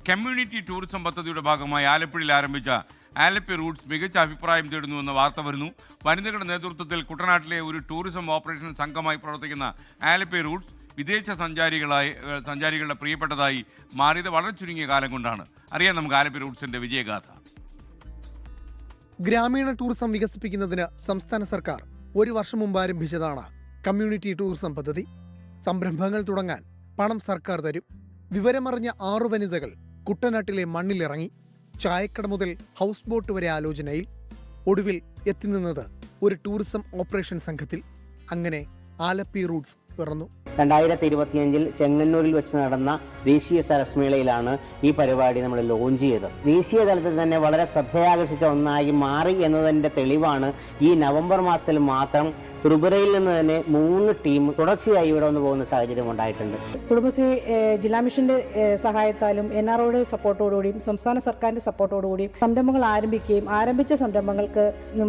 Community tourism പദ്ധതിയുടെ ഭാഗമായി ആലപ്പുഴയിൽ ആരംഭിച്ച ആലപ്പി റൂട്ട്സ് മികച്ച അഭിപ്രായം തേടുന്നുവെന്ന വാർത്ത വരുന്നു. വനിതകളുടെ നേതൃത്വത്തിൽ കുട്ടനാട്ടിലെ ഒരു ടൂറിസം ഓപ്പറേഷൻ സംഘമായി പ്രവർത്തിക്കുന്ന ആലപ്പി റൂട്ട്സ് വിദേശ സഞ്ചാരികളുടെ പ്രിയപ്പെട്ടതായി മാറിയത് വളരെ ചുരുങ്ങിയ കാലം കൊണ്ടാണ്. അറിയാം നമുക്ക് ആലപ്പി റൂട്ട്സിന്റെ വിജയഗാഥ. ഗ്രാമീണ ടൂറിസം വികസിപ്പിക്കുന്നതിന് സംസ്ഥാന സർക്കാർ 1 വർഷം മുമ്പ് ആരംഭിച്ചതാണ് കമ്മ്യൂണിറ്റി ടൂറിസം പദ്ധതി. സംരംഭങ്ങൾ തുടങ്ങാൻ പണം സർക്കാർ തരും. വിവരമറിഞ്ഞ 6 വനിതകൾ കുട്ടനാട്ടിലെ മണ്ണിലിറങ്ങി. ചായക്കട മുതൽ ഹൗസ് ബോട്ട് വരെ ആലോചനയിൽ. ഒടുവിൽ എത്തിനിന്നത് ഒരു ടൂറിസം ഓപ്പറേഷൻ സംഘത്തിൽ. അങ്ങനെ ആലപ്പി റൂട്ട്സ് പിറന്നു. 2025 ചെങ്ങന്നൂരിൽ വെച്ച് നടന്ന ദേശീയ സരസ്മേളയിലാണ് ഈ പരിപാടി നമ്മൾ ലോഞ്ച് ചെയ്തത്. ദേശീയ തലത്തിൽ തന്നെ വളരെ ശ്രദ്ധയാകർഷിച്ച ഒന്നായി മാറി എന്നതിൻ്റെ തെളിവാണ് ഈ നവംബർ മാസത്തിൽ മാത്രം ത്രിപുരയിൽ നിന്ന് തന്നെ 3 ടീം തുടർച്ചയായി ഇവിടെ വന്ന് പോകുന്ന സാഹചര്യം ഉണ്ടായിട്ടുണ്ട്. കുടുംബശ്രീ ജില്ലാ മിഷന്റെ സഹായത്താലും NROയുടെ സപ്പോർട്ടോടുകൂടിയും സംസ്ഥാന സർക്കാരിന്റെ സപ്പോർട്ടോടുകൂടിയും സംരംഭങ്ങൾ ആരംഭിക്കുകയും ആരംഭിച്ച സംരംഭങ്ങൾക്ക്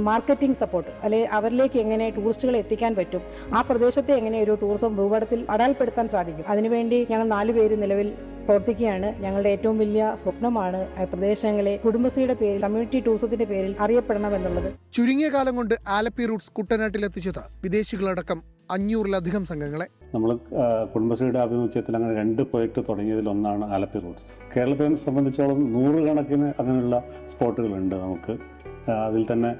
മാർക്കറ്റിംഗ് സപ്പോർട്ട് അല്ലെങ്കിൽ അവരിലേക്ക് എങ്ങനെ ടൂറിസ്റ്റുകളെ എത്തിക്കാൻ പറ്റും, ആ പ്രദേശത്തെ എങ്ങനെ ഒരു ടൂറിസം ഭൂപടത്തിൽ അടയാളപ്പെടുത്താൻ സാധിക്കും, അതിനുവേണ്ടി ഞങ്ങൾ 4 പേര് നിലവിൽ പ്രവർത്തിക്കുകയാണ്. ഞങ്ങളുടെ ഏറ്റവും വലിയ സ്വപ്നമാണ് പ്രദേശങ്ങളെ കുടുംബശ്രീയുടെ പേരിൽ കമ്മ്യൂണിറ്റി ടൂറിസത്തിന്റെ പേരിൽ അറിയപ്പെടണം എന്നുള്ളത്. ചുരുങ്ങിയ കാലം കൊണ്ട് ആലപ്പി റൂട്ട്സ് കുട്ടനാട്ടിലെത്തിച്ചത് വിദേശികളടക്കം 500-ലധികം സംഘങ്ങളെ. നമ്മൾ കുടുംബശ്രീയുടെ ആഭിമുഖ്യത്തിൽ അങ്ങനെ 2 പ്രോജക്റ്റ് തുടങ്ങിയതിൽ ഒന്നാണ് ആലപ്പി റൂട്ട്സ്. കേരളത്തെ സംബന്ധിച്ചോളം 100 കണക്കിന് അങ്ങനെയുള്ള സ്പോട്ടുകളുണ്ട് നമുക്ക്. അതിൽ തന്നെ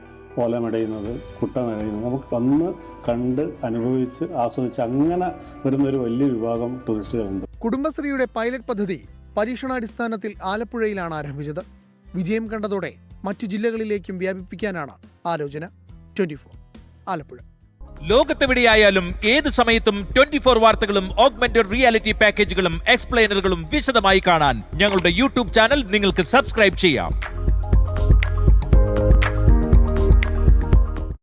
ഓലമിടയുന്നത്, കുട്ടമിടയുന്നത് നമുക്ക് വന്ന് കണ്ട് അനുഭവിച്ച് ആസ്വദിച്ച് അങ്ങനെ വരുന്നൊരു വലിയ വിഭാഗം ടൂറിസ്റ്റുകളുണ്ട്. കുടുംബശ്രീയുടെ പൈലറ്റ് പദ്ധതി പരീക്ഷണാടിസ്ഥാനത്തിൽ ആലപ്പുഴയിലാണ് ആരംഭിച്ചത്. വിജയം കണ്ടതോടെ മറ്റു ജില്ലകളിലേക്കും വ്യാപിപ്പിക്കാനാണ് ആലോചന. 24 ആലപ്പുഴ. ലോകത്തെവിടെയായാലും ഏത് സമയത്തും 24 വാർത്തകളും ഓഗ്മെന്റഡ് റിയാലിറ്റി പാക്കേജുകളും എക്സ്പ്ലെയിനറുകളും വിശദമായി കാണാൻ ഞങ്ങളുടെ യൂട്യൂബ് ചാനൽ നിങ്ങൾക്ക് സബ്സ്ക്രൈബ് ചെയ്യാം.